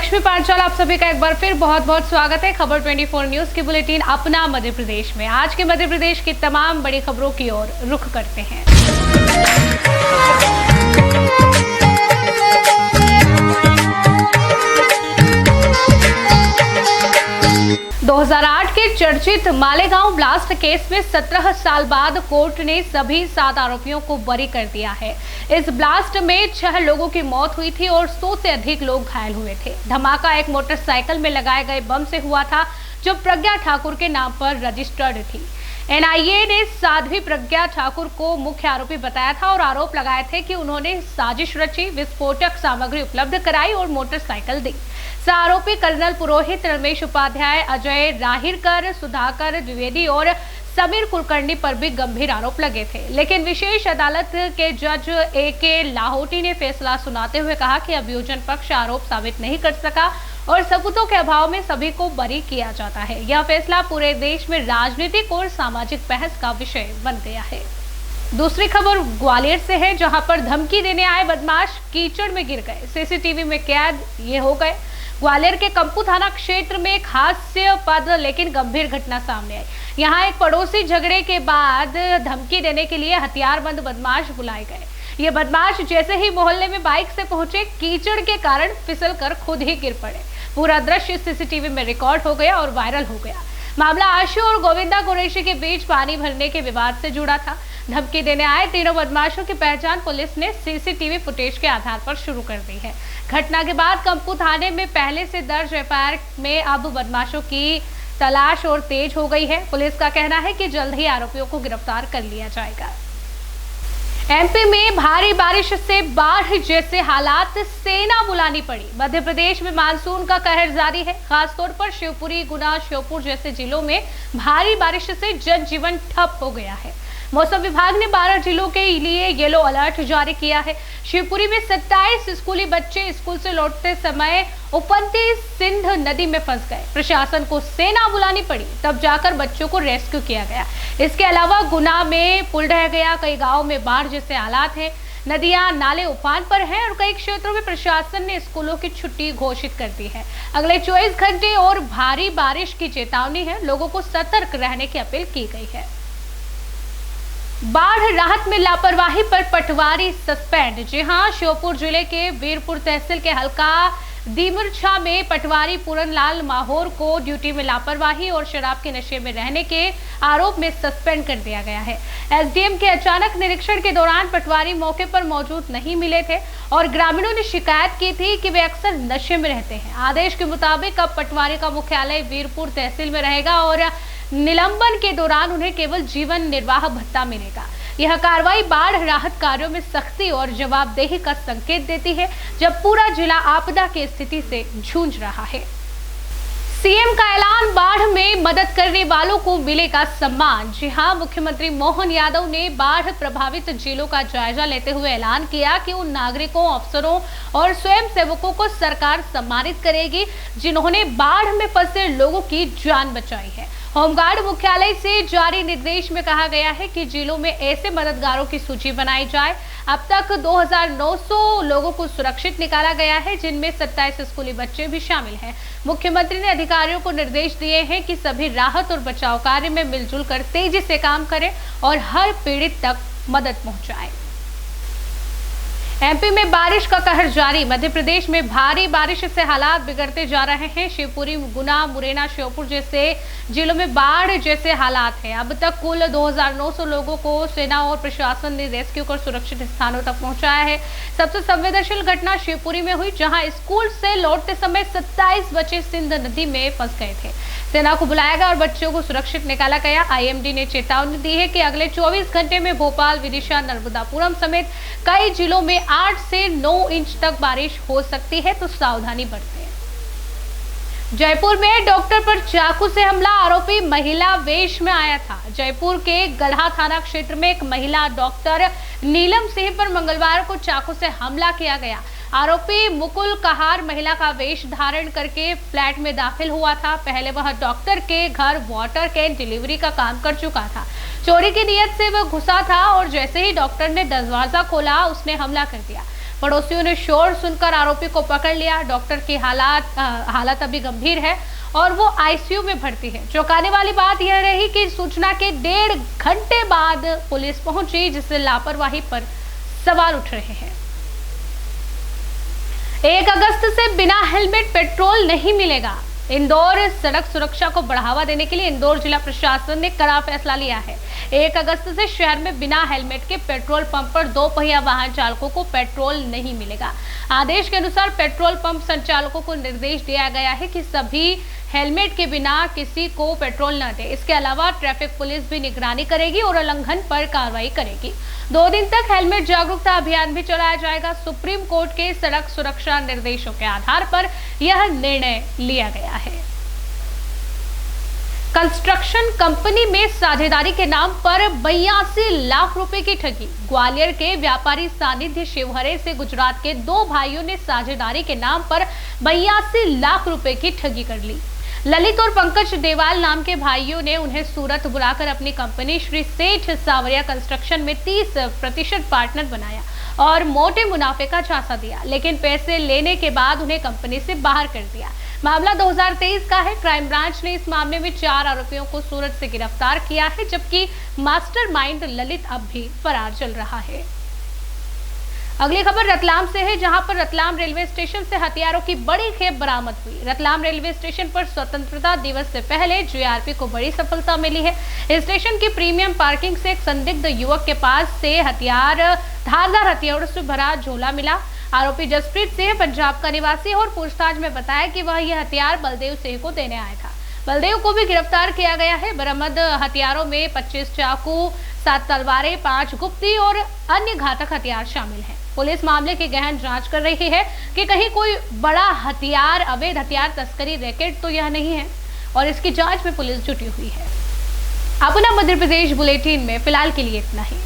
लक्ष्मी पांचाल आप सभी का एक बार फिर बहुत बहुत स्वागत है। खबर 24 न्यूज की बुलेटिन अपना मध्य प्रदेश में। आज के मध्य प्रदेश की तमाम बड़ी खबरों की ओर रुख करते हैं। 2008 के चर्चित मालेगांव ब्लास्ट केस में 17 साल बाद कोर्ट ने सभी 7 आरोपियों को बरी कर दिया है। इस ब्लास्ट में 6 लोगों की मौत हुई थी और 100 से अधिक लोग घायल हुए थे। धमाका एक मोटरसाइकिल में लगाए गए बम से हुआ था जो प्रज्ञा ठाकुर के नाम पर रजिस्टर्ड थी। एनआईए ने साध्वी प्रज्ञा ठाकुर को मुख्य आरोपी बताया था और आरोप लगाए थे कि उन्होंने साजिश रची, विस्फोटक सामग्री उपलब्ध कराई और मोटरसाइकिल दी। आरोपी कर्नल पुरोहित, रमेश उपाध्याय, अजय राहिरकर, सुधाकर द्विवेदी और समीर कुलकर्णी पर भी गंभीर आरोप लगे थे, लेकिन विशेष अदालत के जज ए.के. लाहोटी ने फैसला सुनाते हुए कहा कि अभियोजन पक्ष आरोप साबित नहीं कर सका और सबूतों के अभाव में सभी को बरी किया जाता है। यह फैसला पूरे देश में राजनीतिक और सामाजिक बहस का विषय बन गया है। दूसरी खबर ग्वालियर से है, जहां पर धमकी देने आए बदमाश कीचड़ में गिर गए, सीसीटीवी में कैद ये हो गए। ग्वालियर के कंपू थाना क्षेत्र में एक हास्यास्पद लेकिन गंभीर घटना सामने आई। यहाँ एक पड़ोसी झगड़े के बाद धमकी देने के लिए हथियारबंद बदमाश बुलाए गए। ये बदमाश जैसे ही मोहल्ले में बाइक से पहुंचे, कीचड़ के कारण फिसलकर खुद ही गिर पड़े। पूरा दृश्य सीसीटीवी में रिकॉर्ड हो गया और वायरल हो गया। मामला आशु और गोविंदा कुरैशी के बीच पानी भरने के विवाद से जुड़ा था। धमकी देने आए तीनों बदमाशों की पहचान पुलिस ने सीसीटीवी फुटेज के आधार पर शुरू कर दी है। घटना के बाद कंपू थाने में पहले से दर्ज एफआईआर में अब बदमाशों की तलाश और तेज हो गई है। पुलिस का कहना है कि जल्द ही आरोपियों को गिरफ्तार कर लिया जाएगा। एमपी में भारी बारिश से बाढ़ जैसे हालात, सेना बुलानी पड़ी। मध्य प्रदेश में मानसून का कहर जारी है। खासतौर पर शिवपुरी, गुना, श्योपुर जैसे जिलों में भारी बारिश से जनजीवन ठप हो गया है। मौसम विभाग ने 12 जिलों के लिए येलो अलर्ट जारी किया है। शिवपुरी में 27 स्कूली बच्चे स्कूल से लौटते समय उफनती सिंध नदी में फंस गए। प्रशासन को सेना बुलानी पड़ी, तब जाकर बच्चों को रेस्क्यू किया गया। इसके अलावा गुना में पुल ढह गया, कई गाँव में बाढ़ जैसे हालात हैं। नदियां नाले उफान पर हैं और कई क्षेत्रों में प्रशासन ने स्कूलों की छुट्टी घोषित कर दी है। अगले 24 घंटे और भारी बारिश की चेतावनी है। लोगों को सतर्क रहने की अपील की गई है। बाढ़ राहत में लापरवाही पर पटवारी सस्पेंड। जी हां, श्योपुर जिले के वीरपुर तहसील के हल्का दीमरछा में पटवारी पूरनलाल माहौर को ड्यूटी में लापरवाही और शराब के नशे में रहने के आरोप में सस्पेंड कर दिया गया है। एसडीएम के अचानक निरीक्षण के दौरान पटवारी मौके पर मौजूद नहीं मिले थे और ग्रामीणों ने शिकायत की थी कि वे अक्सर नशे में रहते हैं। आदेश के मुताबिक अब पटवारी का मुख्यालय वीरपुर तहसील में रहेगा और निलंबन के दौरान उन्हें केवल जीवन निर्वाह भत्ता मिलेगा। यह कार्रवाई बाढ़ राहत कार्यों में सख्ती और जवाबदेही का संकेत देती है, जब पूरा जिला आपदा की स्थिति से जूझ रहा है। सीएम का ऐलान, बाढ़ में मदद करने वालों को मिलेगा सम्मान। जी हां, मुख्यमंत्री मोहन यादव ने बाढ़ प्रभावित जिलों का जायजा लेते हुए ऐलान किया कि उन नागरिकों, अफसरों और स्वयंसेवकों को सरकार सम्मानित करेगी जिन्होंने बाढ़ में फंसे लोगों की जान बचाई है। होमगार्ड मुख्यालय से जारी निर्देश में कहा गया है कि जिलों में ऐसे मददगारों की सूची बनाई जाए। अब तक 2900 लोगों को सुरक्षित निकाला गया है, जिनमें 27 स्कूली बच्चे भी शामिल हैं। मुख्यमंत्री ने अधिकारियों को निर्देश दिए हैं कि सभी राहत और बचाव कार्य में मिलजुल कर तेजी से काम करें और हर पीड़ित तक मदद पहुंचाएं। एमपी में बारिश का कहर जारी। मध्य प्रदेश में भारी बारिश से हालात बिगड़ते जा रहे हैं। शिवपुरी, गुना, मुरैना, श्योपुर जैसे जिलों में बाढ़ जैसे हालात हैं। अब तक कुल 2900 लोगों को सेना और प्रशासन ने रेस्क्यू कर सुरक्षित स्थानों तक पहुंचाया है। सबसे संवेदनशील घटना शिवपुरी में हुई, जहां स्कूल से लौटते समय 27 बच्चे सिंध नदी में फंस गए थे। सेना को बुलाया गया और बच्चों को सुरक्षित निकाला गया। आईएमडी ने चेतावनी दी है कि अगले 24 घंटे में भोपाल, विदिशा, नर्मदापुरम समेत कई जिलों में 8 से 9 इंच तक बारिश हो सकती है, तो सावधानी बरतें। जयपुर में डॉक्टर पर चाकू से हमला, आरोपी महिला वेश में आया था। जयपुर के गढ़ा थाना क्षेत्र में एक महिला डॉक्टर नीलम सिंह पर मंगलवार को चाकू से हमला किया गया। आरोपी मुकुल कहार महिला का वेश धारण करके फ्लैट में दाखिल हुआ था। पहले वह डॉक्टर के घर वाटर कैन डिलीवरी का काम कर चुका था। चोरी की नीयत से वह घुसा था और जैसे ही डॉक्टर ने दरवाजा खोला, उसने हमला कर दिया। पड़ोसियों ने शोर सुनकर आरोपी को पकड़ लिया। डॉक्टर की हालत अभी गंभीर है और वो आईसीयू में भर्ती है। चौंकाने वाली बात यह रही कि सूचना के 1.5 घंटे बाद पुलिस पहुंची, जिससे लापरवाही पर सवाल उठ रहे हैं। 1 अगस्त से बिना हेलमेट पेट्रोल नहीं मिलेगा। इंदौर सड़क सुरक्षा को बढ़ावा देने के लिए इंदौर जिला प्रशासन ने कड़ा फैसला लिया है। 1 अगस्त से शहर में बिना हेलमेट के पेट्रोल पंप पर 2 पहिया वाहन चालकों को पेट्रोल नहीं मिलेगा। आदेश के अनुसार पेट्रोल पंप संचालकों को निर्देश दिया गया है कि सभी हेलमेट के बिना किसी को पेट्रोल न दे। इसके अलावा ट्रैफिक पुलिस भी निगरानी करेगी और उल्लंघन पर कार्रवाई करेगी। 2 दिन तक हेलमेट जागरूकता अभियान भी चलाया जाएगा। सुप्रीम कोर्ट के सड़क सुरक्षा निर्देशों के आधार पर यह निर्णय लिया गया है। कंस्ट्रक्शन कंपनी में साझेदारी के नाम पर 82 लाख रुपए की ठगी। ग्वालियर के व्यापारी सानिध्य शिवहरे से गुजरात के 2 भाइयों ने साझेदारी के नाम पर 82 लाख रुपए की ठगी कर ली। ललित और पंकज देवाल नाम के भाइयों ने उन्हें सूरत बुलाकर अपनी कंपनी श्री सेठ सावरिया कंस्ट्रक्शन में 30% पार्टनर बनाया और मोटे मुनाफे का झांसा दिया, लेकिन पैसे लेने के बाद उन्हें कंपनी से बाहर कर दिया। मामला 2023 का है। क्राइम ब्रांच ने इस मामले में 4 आरोपियों को सूरत से गिरफ्तार किया है, जबकि मास्टरमाइंड ललित अब भी फरार चल रहा है। अगली खबर रतलाम से है, जहां पर रतलाम रेलवे स्टेशन से हथियारों की बड़ी खेप बरामद हुई। रतलाम रेलवे स्टेशन पर स्वतंत्रता दिवस से पहले जीआरपी को बड़ी सफलता मिली है। स्टेशन की प्रीमियम पार्किंग से एक संदिग्ध युवक के पास से धारदार हथियारों से भरा झोला मिला। आरोपी जसप्रीत सिंह पंजाब का निवासी और पूछताछ में बताया कि वह यह हथियार बलदेव सिंह को देने आया था। बलदेव को भी गिरफ्तार किया गया है। बरामद हथियारों में 25 चाकू, 7 तलवारें, 5 गुप्ती और अन्य घातक हथियार शामिल हैं। पुलिस मामले की गहन जांच कर रही है कि कहीं कोई बड़ा अवैध हथियार तस्करी रैकेट तो यह नहीं है, और इसकी जांच में पुलिस जुटी हुई है। अपना मध्य प्रदेश बुलेटिन में फिलहाल के लिए इतना ही।